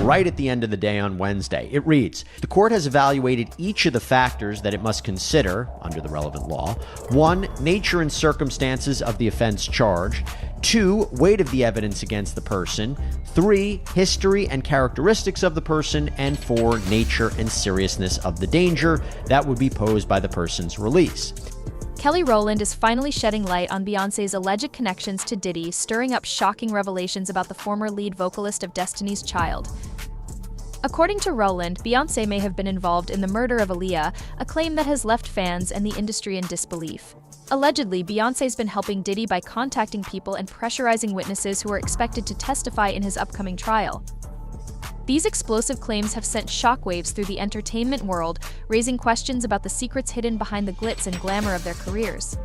right at the end of the day on Wednesday. It reads, the court has evaluated each of the factors that it must consider under the relevant law. 1, nature and circumstances of the offense charged. 2, weight of the evidence against the person. 3, history and characteristics of the person. And 4, nature and seriousness of the danger that would be posed by the person's release. Kelly Rowland is finally shedding light on Beyoncé's alleged connections to Diddy, stirring up shocking revelations about the former lead vocalist of Destiny's Child. According to Rowland, Beyoncé may have been involved in the murder of Aaliyah, a claim that has left fans and the industry in disbelief. Allegedly, Beyoncé's been helping Diddy by contacting people and pressurizing witnesses who are expected to testify in his upcoming trial. These explosive claims have sent shockwaves through the entertainment world, raising questions about the secrets hidden behind the glitz and glamour of their careers.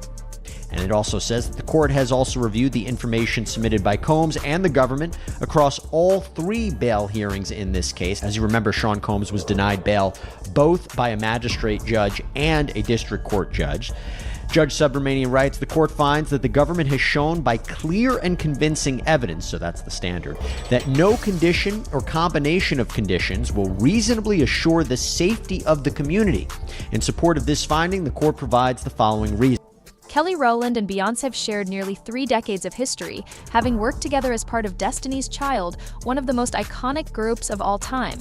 And it also says that the court has also reviewed the information submitted by Combs and the government across all 3 bail hearings in this case. As you remember, Sean Combs was denied bail both by a magistrate judge and a district court judge. Judge Subramanian writes, the court finds that the government has shown by clear and convincing evidence, so that's the standard, that no condition or combination of conditions will reasonably assure the safety of the community. In support of this finding, the court provides the following reasons. Kelly Rowland and Beyoncé have shared nearly 3 decades of history, having worked together as part of Destiny's Child, one of the most iconic groups of all time.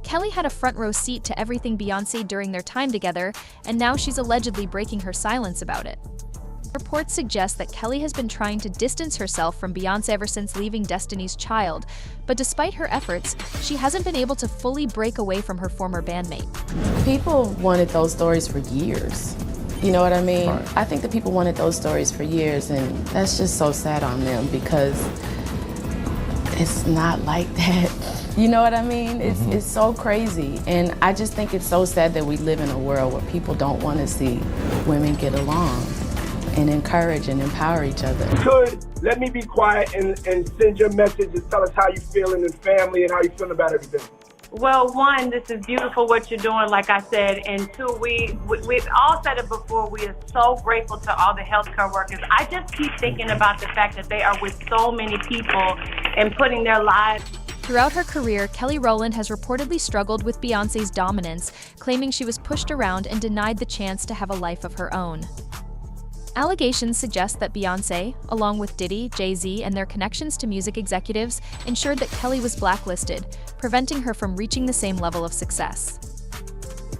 Kelly had a front-row seat to everything Beyoncé during their time together, and now she's allegedly breaking her silence about it. Reports suggest that Kelly has been trying to distance herself from Beyoncé ever since leaving Destiny's Child, but despite her efforts, she hasn't been able to fully break away from her former bandmate. People wanted those stories for years. You know what I mean? Right. I think that people wanted those stories for years, and that's just so sad on them because it's not like that. You know what I mean? It's so crazy. And I just think it's so sad that we live in a world where people don't want to see women get along and encourage and empower each other. Let me be quiet and send your message and tell us how you feeling and family and how you feeling about everything. Well, 1, this is beautiful what you're doing, like I said, and 2, we've all said it before, we are so grateful to all the healthcare workers. I just keep thinking about the fact that they are with so many people and putting their lives. Throughout her career, Kelly Rowland has reportedly struggled with Beyoncé's dominance, claiming she was pushed around and denied the chance to have a life of her own. Allegations suggest that Beyoncé, along with Diddy, Jay-Z, and their connections to music executives, ensured that Kelly was blacklisted, preventing her from reaching the same level of success.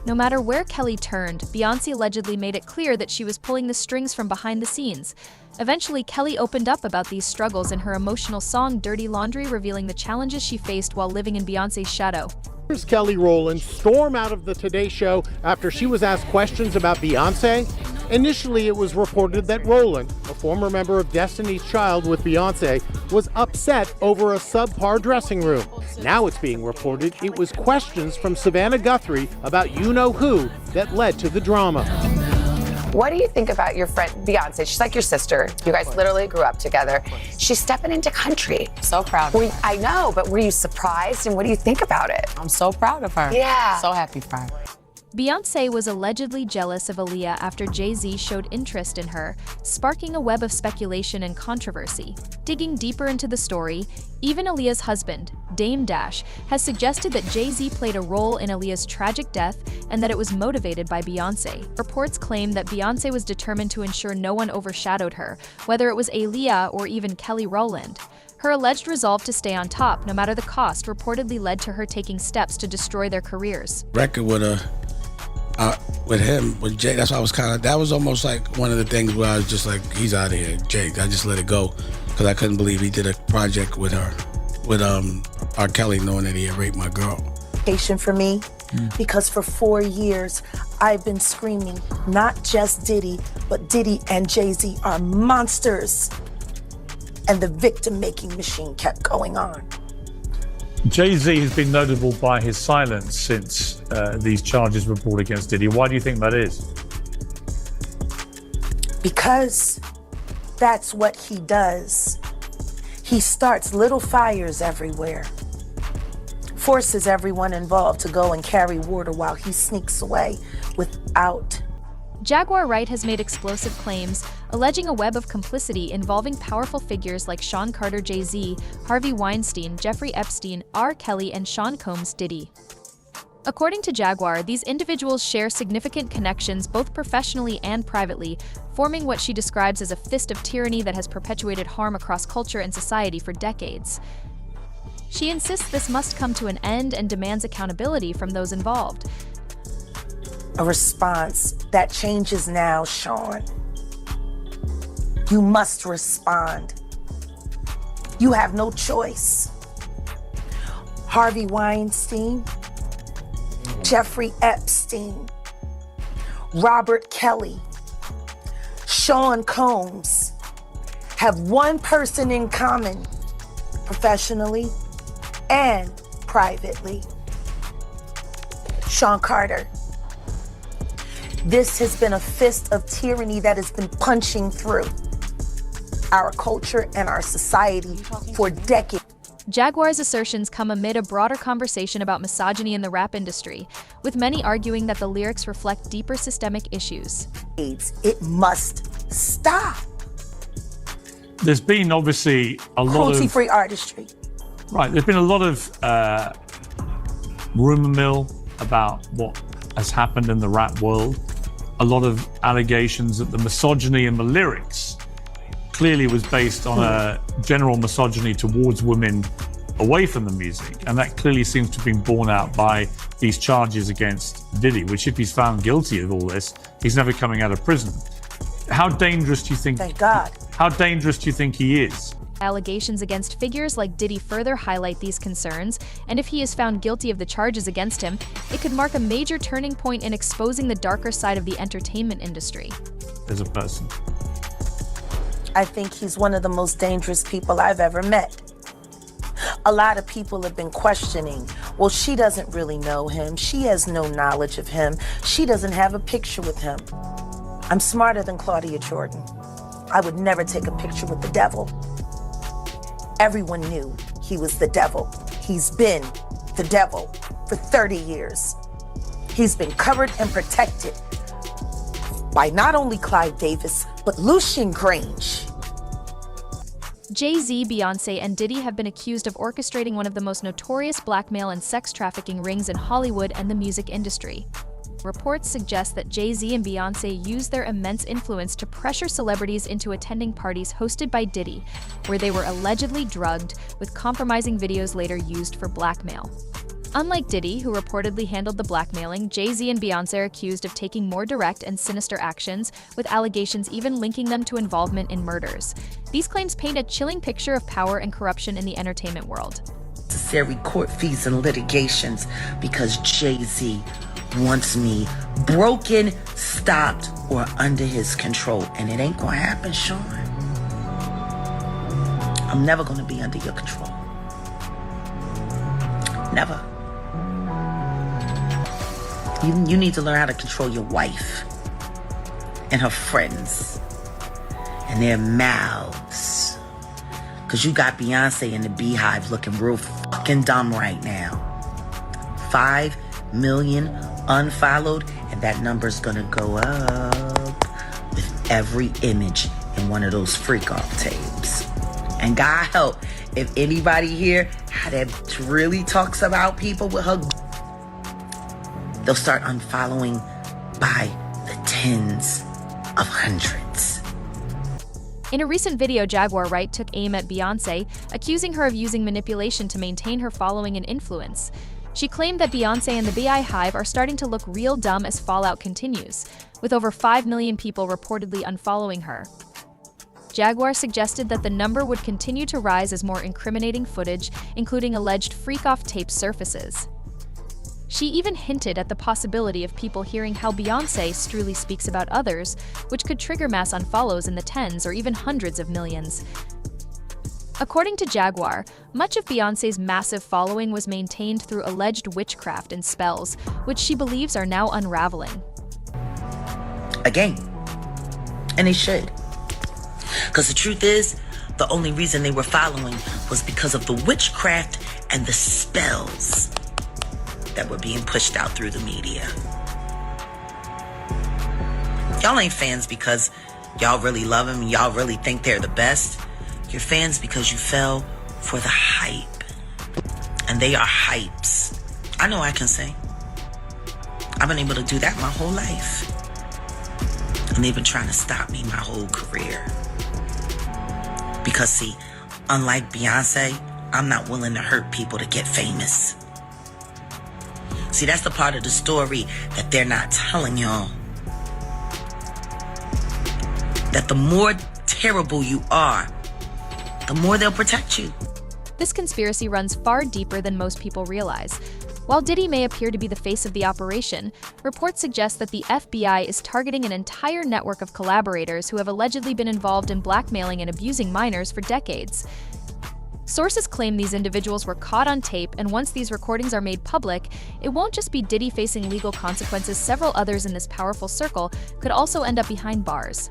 No matter where Kelly turned, Beyoncé allegedly made it clear that she was pulling the strings from behind the scenes. Eventually, Kelly opened up about these struggles in her emotional song Dirty Laundry, revealing the challenges she faced while living in Beyoncé's shadow. Here's Kelly Rowland storm out of the Today Show after she was asked questions about Beyonce. Initially, it was reported that Rowland, a former member of Destiny's Child with Beyonce, was upset over a subpar dressing room. Now it's being reported it was questions from Savannah Guthrie about you-know-who that led to the drama. What do you think about your friend Beyonce? She's like your sister. You guys literally grew up together. She's stepping into country. So proud. I know, but were you surprised, and what do you think about it? I'm so proud of her. Yeah. So happy for her. Beyoncé was allegedly jealous of Aaliyah after Jay-Z showed interest in her, sparking a web of speculation and controversy. Digging deeper into the story, even Aaliyah's husband, Dame Dash, has suggested that Jay-Z played a role in Aaliyah's tragic death and that it was motivated by Beyoncé. Reports claim that Beyoncé was determined to ensure no one overshadowed her, whether it was Aaliyah or even Kelly Rowland. Her alleged resolve to stay on top, no matter the cost, reportedly led to her taking steps to destroy their careers. Record with Jay, that's why I was that was almost like one of the things where I was just like, he's out of here, Jay. I just let it go because I couldn't believe he did a project with her, with R. Kelly, knowing that he had raped my girl. Patient for me, because for 4 years I've been screaming, not just Diddy, but Diddy and Jay-Z are monsters. And the victim-making machine kept going on. Jay-Z has been notable by his silence since these charges were brought against Diddy. Why do you think that is? Because that's what he does. He starts little fires everywhere, forces everyone involved to go and carry water while he sneaks away without. Jaguar Wright has made explosive claims, alleging a web of complicity involving powerful figures like Sean Carter, Jay-Z, Harvey Weinstein, Jeffrey Epstein, R. Kelly, and Sean Combs, Diddy. According to Jaguar, these individuals share significant connections both professionally and privately, forming what she describes as a fist of tyranny that has perpetuated harm across culture and society for decades. She insists this must come to an end and demands accountability from those involved. A response that changes now, Sean. You must respond. You have no choice. Harvey Weinstein, Jeffrey Epstein, Robert Kelly, Sean Combs have one person in common, professionally and privately. Sean Carter. This has been a fist of tyranny that has been punching through our culture and our society for decades. Jaguar's assertions come amid a broader conversation about misogyny in the rap industry, with many arguing that the lyrics reflect deeper systemic issues. It must stop. There's been obviously a lot of cruelty-free artistry. Right, there's been a lot of rumor mill about what has happened in the rap world. A lot of allegations that the misogyny in the lyrics clearly was based on a general misogyny towards women away from the music. And that clearly seems to have been borne out by these charges against Diddy, which if he's found guilty of all this, he's never coming out of prison. How dangerous do you think? Thank God. How dangerous do you think he is? Allegations against figures like Diddy further highlight these concerns, and if he is found guilty of the charges against him, it could mark a major turning point in exposing the darker side of the entertainment industry. As a person. I think he's one of the most dangerous people I've ever met. A lot of people have been questioning, well, she doesn't really know him. She has no knowledge of him. She doesn't have a picture with him. I'm smarter than Claudia Jordan. I would never take a picture with the devil. Everyone knew he was the devil. He's been the devil for 30 years. He's been covered and protected by not only Clive Davis, but Lucian Grange. Jay-Z, Beyonce, and Diddy have been accused of orchestrating one of the most notorious blackmail and sex trafficking rings in Hollywood and the music industry. Reports suggest that Jay-Z and Beyonce used their immense influence to pressure celebrities into attending parties hosted by Diddy, where they were allegedly drugged, with compromising videos later used for blackmail. Unlike Diddy, who reportedly handled the blackmailing, Jay-Z and Beyonce are accused of taking more direct and sinister actions, with allegations even linking them to involvement in murders. These claims paint a chilling picture of power and corruption in the entertainment world. Necessary court fees and litigations because Jay-Z wants me broken, stopped, or under his control. And it ain't gonna happen, Sean. I'm never gonna be under your control. Never. You need to learn how to control your wife and her friends and their mouths. Because you got Beyonce in the Beehive looking real fucking dumb right now. 5 million unfollowed, and that number's gonna go up with every image in one of those freak-off tapes. And God help, if anybody here that really talks about people with her, they'll start unfollowing by the tens of hundreds. In a recent video, Jaguar Wright took aim at Beyonce, accusing her of using manipulation to maintain her following and influence. She claimed that Beyonce and the Beehive are starting to look real dumb as fallout continues, with over 5 million people reportedly unfollowing her. Jaguar suggested that the number would continue to rise as more incriminating footage, including alleged freak-off tape, surfaces. She even hinted at the possibility of people hearing how Beyonce strully speaks about others, which could trigger mass unfollows in the tens or even hundreds of millions. According to Jaguar, much of Beyonce's massive following was maintained through alleged witchcraft and spells, which she believes are now unraveling. Again, and they should. Because the truth is, the only reason they were following was because of the witchcraft and the spells that were being pushed out through the media. Y'all ain't fans because Y'all really love them and y'all really think they're the best. You're fans because you fell for the hype. And they are hypes. I know I can sing. I've been able to do that my whole life. And they've been trying to stop me my whole career. Because see, unlike Beyonce, I'm not willing to hurt people to get famous. See, that's the part of the story that they're not telling y'all. That the more terrible you are, the more they'll protect you. This conspiracy runs far deeper than most people realize. While Diddy may appear to be the face of the operation, reports suggest that the FBI is targeting an entire network of collaborators who have allegedly been involved in blackmailing and abusing minors for decades. Sources claim these individuals were caught on tape, and once these recordings are made public, it won't just be Diddy facing legal consequences. Several others in this powerful circle could also end up behind bars.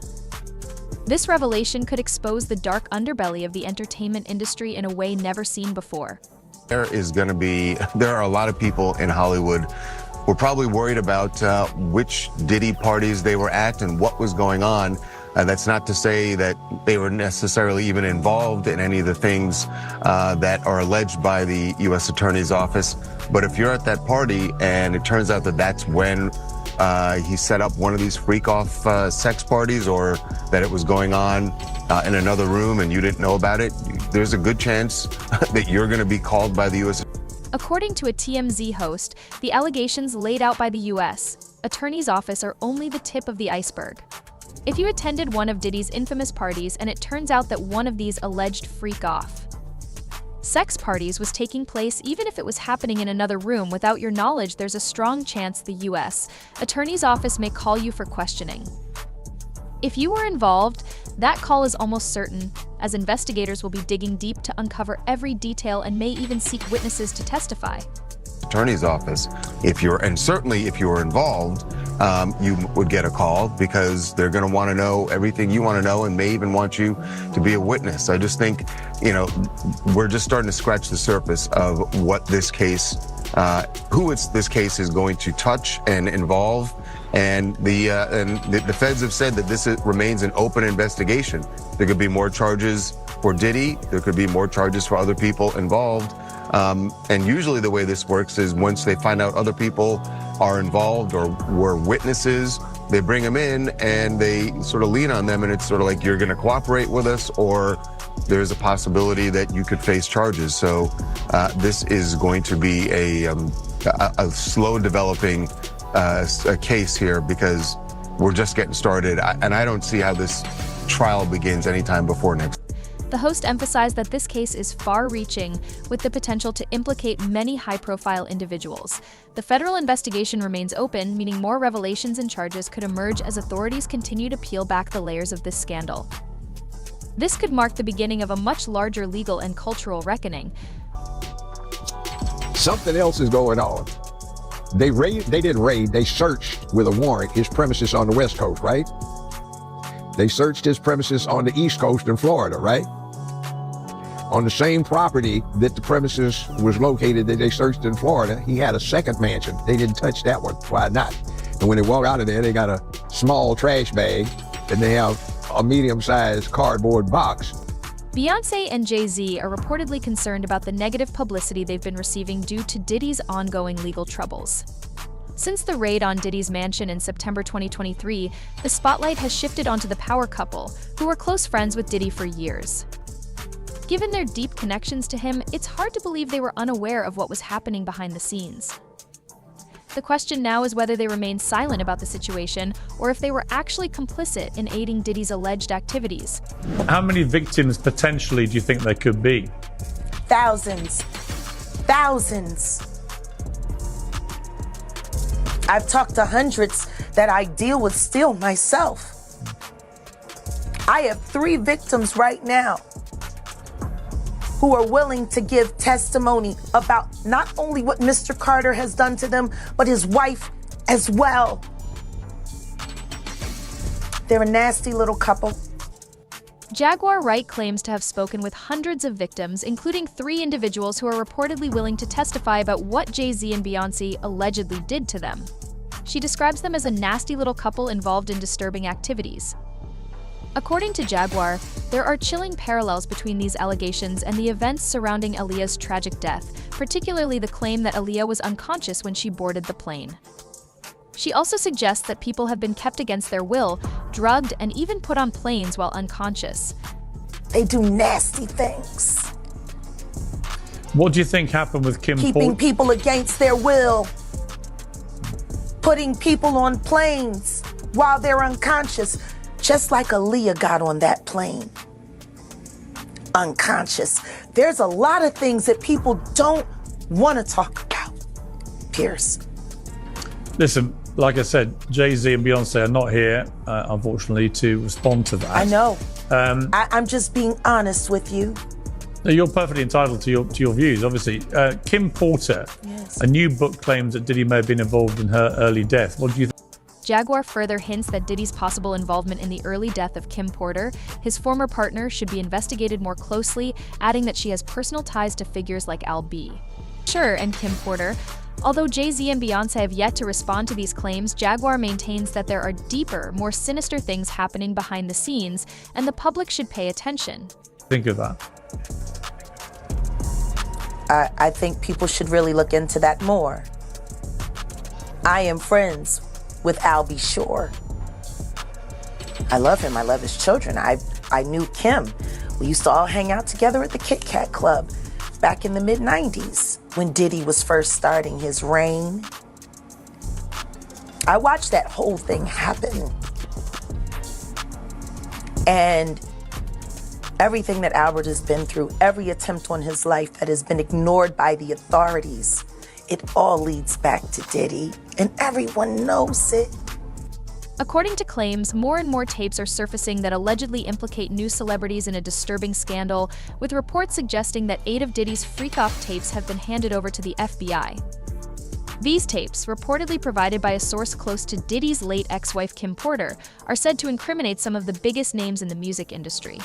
This revelation could expose the dark underbelly of the entertainment industry in a way never seen before. There are a lot of people in Hollywood who are probably worried about which Diddy parties they were at and what was going on. That's not to say that they were necessarily even involved in any of the things that are alleged by the U.S. Attorney's Office. But if you're at that party and it turns out that that's when he set up one of these freak-off sex parties, or that it was going on in another room and you didn't know about it, there's a good chance that you're going to be called by the U.S. According to a TMZ host, the allegations laid out by the U.S. Attorney's Office are only the tip of the iceberg. If you attended one of Diddy's infamous parties and it turns out that one of these alleged freak-off sex parties was taking place, even if it was happening in another room without your knowledge, there's a strong chance the U.S. Attorney's Office may call you for questioning. If you were involved, that call is almost certain, as investigators will be digging deep to uncover every detail and may even seek witnesses to testify. Attorney's Office, certainly if you were involved, you would get a call because they're going to want to know everything you want to know and may even want you to be a witness. I just think, we're just starting to scratch the surface of what this case, this case is going to touch and involve. And the feds have said that this remains an open investigation. There could be more charges for Diddy. There could be more charges for other people involved. And usually the way this works is once they find out other people are involved or were witnesses, they bring them in and they sort of lean on them, and it's sort of like, you're going to cooperate with us, or there's a possibility that you could face charges. So this is going to be a slow developing a case here, because we're just getting started, and I don't see how this trial begins anytime before next. The host emphasized that this case is far-reaching, with the potential to implicate many high-profile individuals. The federal investigation remains open, meaning more revelations and charges could emerge as authorities continue to peel back the layers of this scandal. This could mark the beginning of a much larger legal and cultural reckoning. Something else is going on. They didn't raid, they searched with a warrant his premises on the West Coast, right? They searched his premises on the East Coast in Florida, right? On the same property that the premises was located that they searched in Florida, he had a second mansion. They didn't touch that one. Why not? And when they walk out of there, they got a small trash bag and they have a medium-sized cardboard box. Beyonce and Jay-Z are reportedly concerned about the negative publicity they've been receiving due to Diddy's ongoing legal troubles. Since the raid on Diddy's mansion in September 2023, the spotlight has shifted onto the power couple, who were close friends with Diddy for years. Given their deep connections to him, it's hard to believe they were unaware of what was happening behind the scenes. The question now is whether they remained silent about the situation, or if they were actually complicit in aiding Diddy's alleged activities. How many victims potentially do you think there could be? Thousands. I've talked to hundreds that I deal with still myself. I have 3 victims right now who are willing to give testimony about not only what Mr. Carter has done to them, but his wife as well. They're a nasty little couple. Jaguar Wright claims to have spoken with hundreds of victims, including 3 individuals who are reportedly willing to testify about what Jay-Z and Beyonce allegedly did to them. She describes them as a nasty little couple involved in disturbing activities. According to Jaguar, there are chilling parallels between these allegations and the events surrounding Aaliyah's tragic death, particularly the claim that Aaliyah was unconscious when she boarded the plane. She also suggests that people have been kept against their will, drugged, and even put on planes while unconscious. They do nasty things. What do you think happened with Kim Porter? Keeping people against their will. Putting people on planes while they're unconscious, just like Aaliyah got on that plane. Unconscious. There's a lot of things that people don't want to talk about, Pierce. Listen, like I said, Jay-Z and Beyonce are not here, unfortunately, to respond to that. I know. I'm just being honest with you. You're perfectly entitled to your views, obviously. Kim Porter, Yes. a new book claims that Diddy may have been involved in her early death. What do you think? Jaguar further hints that Diddy's possible involvement in the early death of Kim Porter, his former partner, should be investigated more closely, adding that she has personal ties to figures like Al B. Sure, and Kim Porter. Although Jay-Z and Beyonce have yet to respond to these claims, Jaguar maintains that there are deeper, more sinister things happening behind the scenes, and the public should pay attention. Think of that. I think people should really look into that more. I am friends with Albie Shore. I love him. I love his children. I knew Kim. We used to all hang out together at the Kit Kat Club back in the mid-90s when Diddy was first starting his reign. I watched that whole thing happen. And everything that Albert has been through, every attempt on his life that has been ignored by the authorities, it all leads back to Diddy, and everyone knows it. According to claims, more and more tapes are surfacing that allegedly implicate new celebrities in a disturbing scandal, with reports suggesting that 8 of Diddy's freak-off tapes have been handed over to the FBI. These tapes, reportedly provided by a source close to Diddy's late ex-wife Kim Porter, are said to incriminate some of the biggest names in the music industry.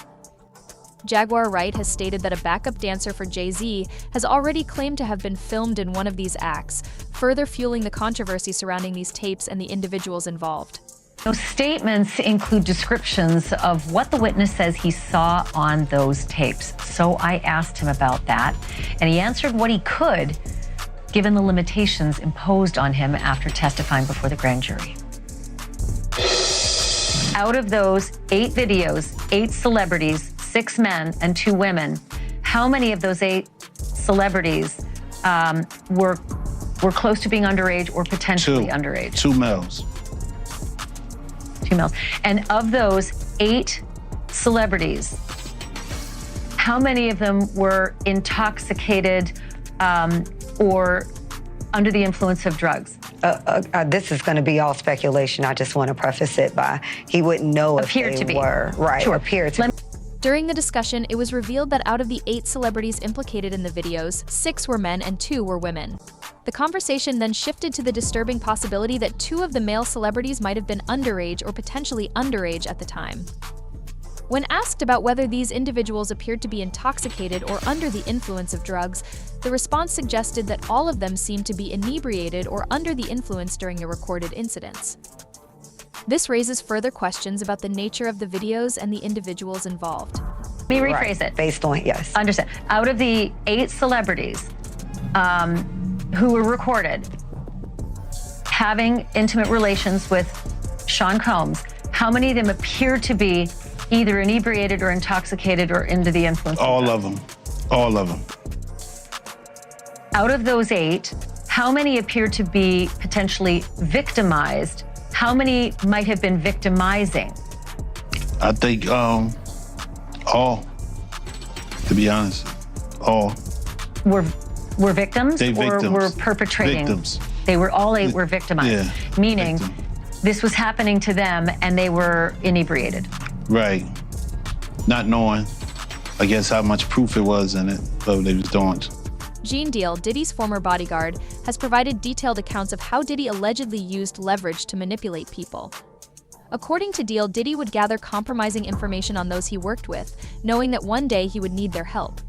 Jaguar Wright has stated that a backup dancer for Jay-Z has already claimed to have been filmed in one of these acts, further fueling the controversy surrounding these tapes and the individuals involved. Those statements include descriptions of what the witness says he saw on those tapes. So I asked him about that, and he answered what he could, given the limitations imposed on him after testifying before the grand jury. Out of those 8 videos, 8 celebrities, 6 men and 2 women, how many of those 8 celebrities were close to being underage or potentially underage? 2 males. 2 males. And of those 8 celebrities, how many of them were intoxicated or under the influence of drugs? This is going to be all speculation. I just want to preface it by he wouldn't know if they were. Right, sure. Appeared to be. During the discussion, it was revealed that out of the 8 celebrities implicated in the videos, 6 were men and 2 were women. The conversation then shifted to the disturbing possibility that 2 of the male celebrities might have been underage or potentially underage at the time. When asked about whether these individuals appeared to be intoxicated or under the influence of drugs, the response suggested that all of them seemed to be inebriated or under the influence during the recorded incidents. This raises further questions about the nature of the videos and the individuals involved. Let me rephrase it. Based on, yes. Understand. Out of the 8 celebrities who were recorded having intimate relations with Sean Combs, how many of them appear to be either inebriated or intoxicated or under the influence? All of them. All of them. Out of those 8, how many appear to be potentially victimized? How many might have been victimizing? I think all, to be honest, all. Were victims They or victims. were perpetrating? Victims. They were all 8 were victimized. Yeah, meaning this was happening to them and they were inebriated. Right. Not knowing, I guess, how much proof it was in it, but they was doing. Gene Deal, Diddy's former bodyguard, has provided detailed accounts of how Diddy allegedly used leverage to manipulate people. According to Deal, Diddy would gather compromising information on those he worked with, knowing that one day he would need their help.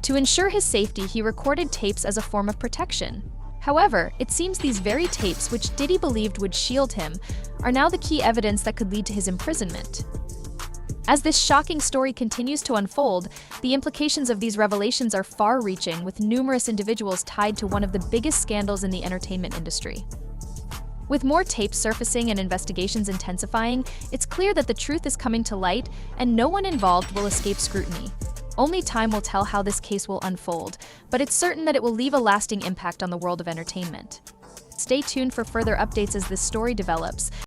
To ensure his safety, he recorded tapes as a form of protection. However, it seems these very tapes, which Diddy believed would shield him, are now the key evidence that could lead to his imprisonment. As this shocking story continues to unfold, the implications of these revelations are far-reaching, with numerous individuals tied to one of the biggest scandals in the entertainment industry. With more tapes surfacing and investigations intensifying, it's clear that the truth is coming to light, and no one involved will escape scrutiny. Only time will tell how this case will unfold, but it's certain that it will leave a lasting impact on the world of entertainment. Stay tuned for further updates as this story develops.